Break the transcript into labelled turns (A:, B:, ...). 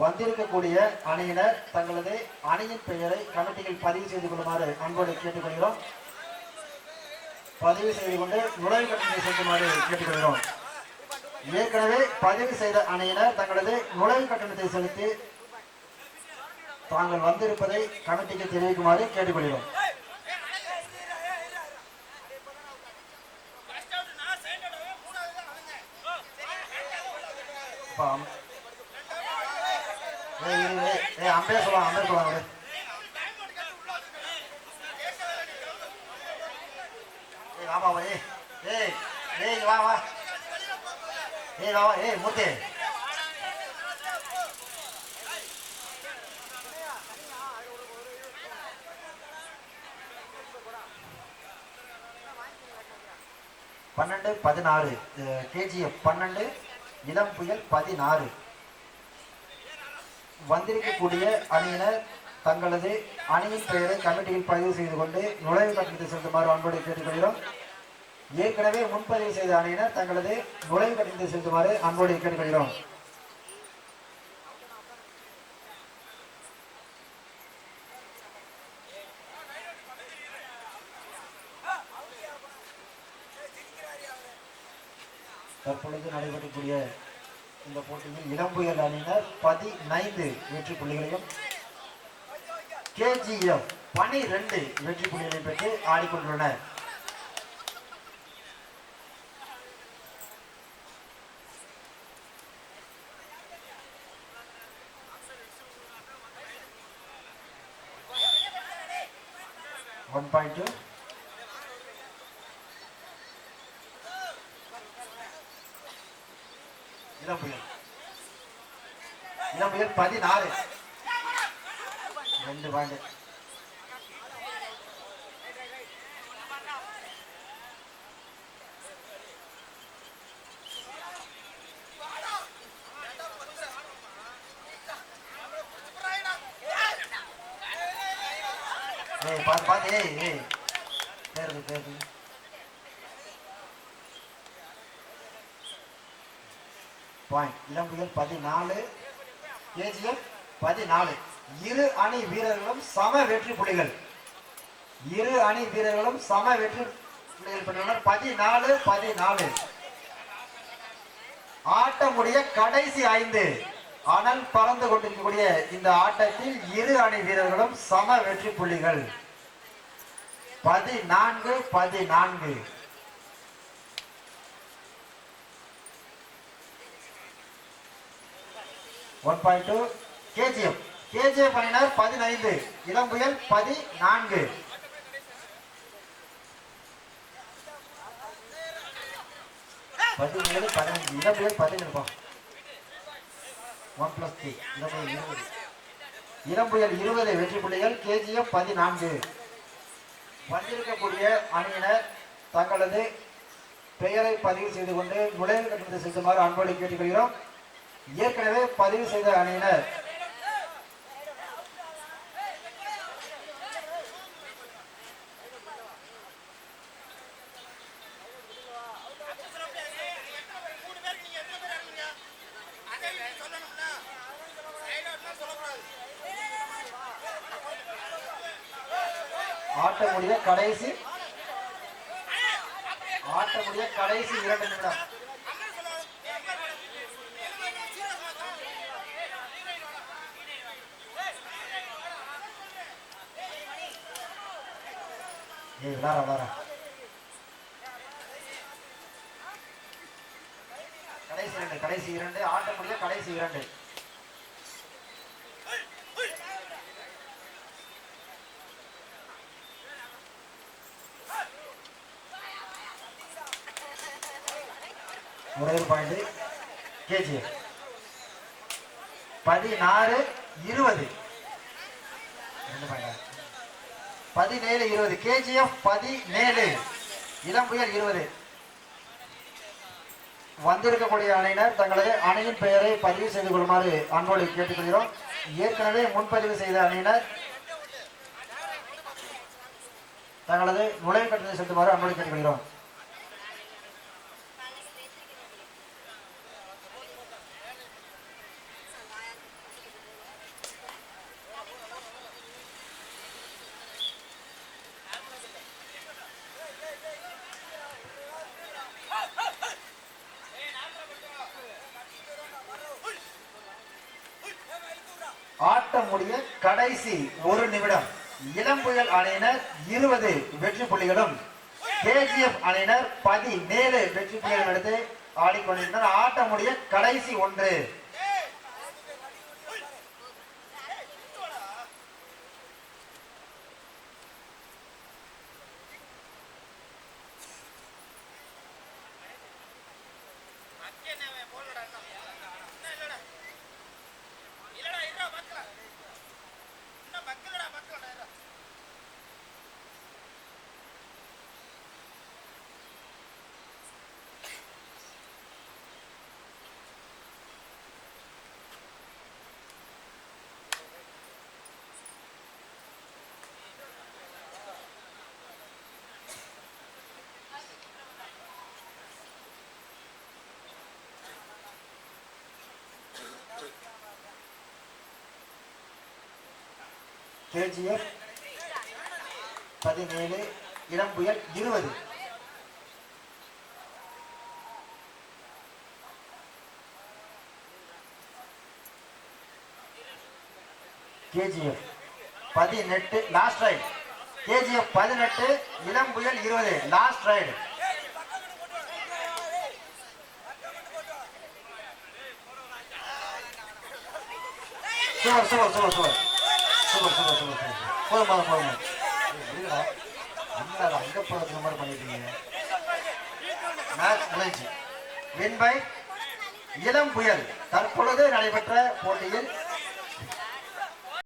A: வந்திருக்கக்கூடிய அணியினர் தங்களது அணியின் பெயரை கமிட்டியில் பதிவு செய்து கொள்ளுமாறு அன்போடு கேட்டுக்கொள்கிறோம். பதிவு செய்து கொண்டு நுழைவு கட்டணத்தை செலுத்துமாறு கேட்டுக்கொள்கிறோம். ஏற்கனவே பதிவு செய்த அணியினர் தங்களது நுழைவு கட்டணத்தை செலுத்தி தாங்கள் வந்திருப்பதை கமிட்டிக்கு தெரிவிக்குமாறு கேட்டுக்கொள்கிறோம். அம்பே சொல்லுவாங்க, அம்பே சொல்லுவாங்க. வாமா வா வா மூர்த்தி பன்னெண்டு 16 KGF 12 இளம் புயல் 16 வந்திருக்கக்கூடிய அணியினர் தங்களது அணியின் பெயரை கமிட்டியில் பதிவு செய்து கொண்டு நுழைவு கட்டணத்தை செலுத்துமாறு அன்போடு கேட்டுக்கொள்கிறோம். ஏற்கனவே முன்பதிவு செய்த அணியினர் தங்களது நுழைவு கட்டணத்தை செலுத்துமாறு அன்போடு கேட்டுக்கொள்கிறோம். தற்பொழுது நடைபெறக்கூடிய இந்த போட்டியில் இளம்புயல் அணியினர் 15 வெற்றி புள்ளிகளையும் KGF 12 வெற்றி புள்ளிகளை பெற்று ஆடிக்கொண்டுள்ளனர். இளம்புயல் 16 2 பாயிண்ட். பாத்து பேரு பாயிண்ட். இளம்புயல் 14 KGF 14. இரு அணி வீரர்களும் சம வெற்றி புள்ளிகள். இரு அணி வீரர்களும் சம வெற்றி புள்ளிகள் பெற்றுள்ளனர். 14. ஆட்டமுடைய கடைசி 5 அனல் பறந்து கொண்டிருக்கக்கூடிய இந்த ஆட்டத்தில் இரு அணி வீரர்களும் சம வெற்றி புள்ளிகள் 14. KGF அணியினர் 15 இளம்புயல் 14. இளம்புயல் 17 1+3 இளம்புயல் 20 வெற்றி புள்ளிகள் KGF 14. வந்திருக்கக்கூடிய அணியினர் தங்களது பெயரை பதிவு செய்து கொண்டு நுழைவு கட்டணத்தை செலுத்துமாறு அன்போடு கேட்டுக்கொள்கிறோம். ஏற்கனவே பதிவு செய்த அணியினர் ஆட்டமுடைய கடைசி 2 நிமிடம். கடைசி 2 ஆட்டமுடைய கடைசி 2. ஒரே பாயிண்ட். KGF 16 20 17 KGF 17 இளம்புயல் 20. வந்திருக்கக்கூடிய அணியினர் தங்களது அணியின் பெயரை பதிவு செய்து கொள்ளுமாறு அன்போடு கேட்டுக்கொள்கிறோம். ஏற்கனவே முன்பதிவு செய்த அணியினர் தங்களது நுழைவு கட்டணத்தை செலுத்துமாறு அன்போடு கேட்டுக்கொள்கிறோம். ஆட்டம் முடிய கடைசி 1 நிமிடம். இளம் புயல் அணியினர் 20 வெற்றி புள்ளிகளும் கேஜிஎஃப் அணியினர் 17 வெற்றி புள்ளிகளும் எடுத்து ஆடிக்கொண்டிருந்தனர். ஆட்டம் முடிய கடைசி 1. கேஜிஎஃப் 17 இளம் புயல் 20. KGF 18 last right. கேஜிஎஃப் 18 இளம் புயல் 20 last right. Super super super super super super super. போதும் போதும் போதும். அங்க போறது மாதிரி பண்ணிட்டீங்க. மேட்ச் முடிஞ்சு. வின் பை இளம் புயல். தற்பொழுது நடைபெற்ற போட்டியில்